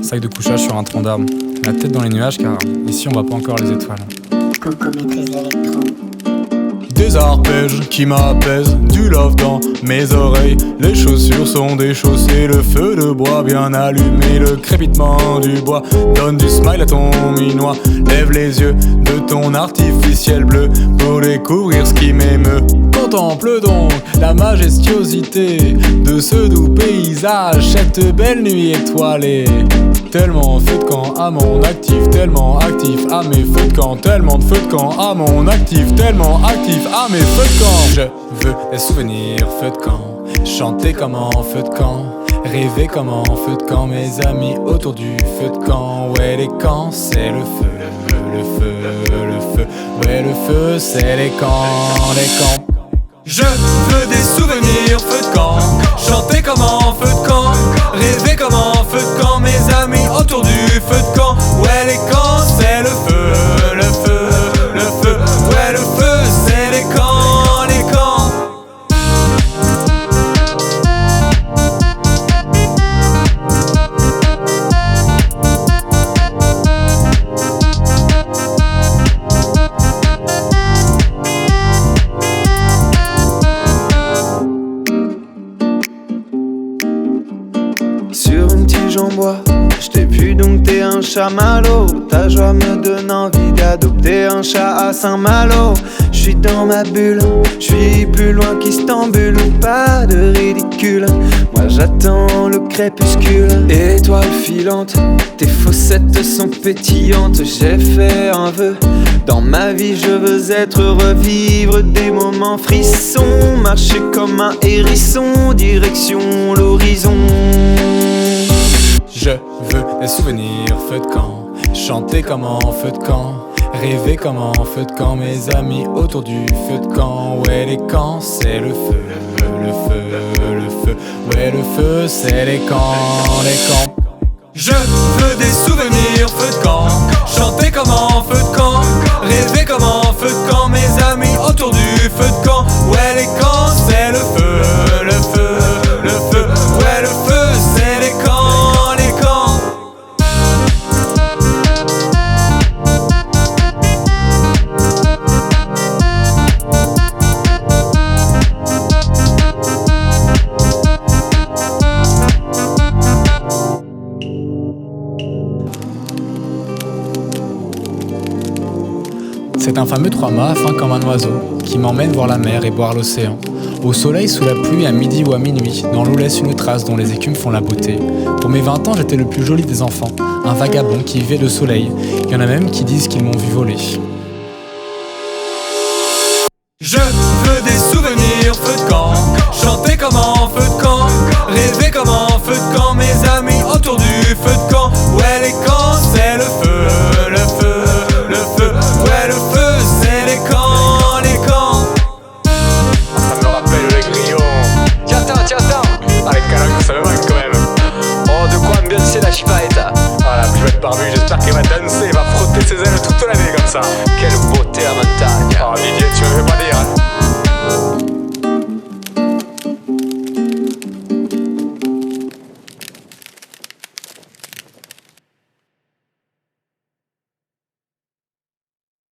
Sac de couchage sur un tronc d'arbre. La tête dans les nuages car ici on voit pas encore les étoiles. Coco maîtrise l'électro. Des arpèges qui m'apaisent, du love dans mes oreilles. Les chaussures sont déchaussées, le feu de bois bien allumé. Le crépitement du bois donne du smile à ton minois. Lève les yeux de ton artificiel bleu pour découvrir ce qui m'émeut. Contemple donc la majestuosité de ce doux paysage, cette belle nuit étoilée. Tellement feu de camp à mon actif, tellement actif à mes feux de camp. Tellement de feux de camp à mon actif, tellement actif à mes feux de camp. Je veux des souvenirs feux de camp, chanter comme en feu de camp, rêver comme en feu de camp. Mes amis autour du feu de camp. Ouais les camps c'est le feu, le feu, le feu. Ouais le feu c'est les camps, les camps. Je veux des souvenirs feu de camp, chanter comme en feu de camp, rêver comme en feu de camp. Mes amis autour du feu de camp. Ouais les camps c'est le feu, le feu, le feu. Ouais le feu c'est les camps, les camps. Sur une tige en bois, je t'ai pu donc t'es un chamallow. Ta joie me donne envie d'adopter un chat à Saint-Malo. J'suis dans ma bulle, j'suis plus loin qu'Istanbul. Pas de ridicule, moi j'attends le crépuscule. Étoile filante, tes fossettes sont pétillantes. J'ai fait un vœu, dans ma vie je veux être revivre des moments frissons. Marcher comme un hérisson, direction l'horizon. Je veux des souvenirs feu de camp, chanter comme en feu de camp, rêver comme en feu de camp. Mes amis autour du feu de camp. Ouais les camps c'est le feu, le feu, le feu. Ouais le feu c'est les camps, les camps. Je veux des souvenirs feu de camp, chanter comme en feu de camp, rêver comme en feu de camp. Mes amis autour du feu de camp. Ouais les camps c'est le feu, le feu, le feu. Ouais le feu c'est les camps, les camps. C'est un fameux trois-mâts fin comme un oiseau qui m'emmène voir la mer et boire l'océan. Au soleil, sous la pluie, à midi ou à minuit, dans l'eau laisse une trace dont les écumes font la beauté. Pour mes 20 ans, j'étais le plus joli des enfants, un vagabond qui vivait de soleil. Il y en a même qui disent qu'ils m'ont vu voler.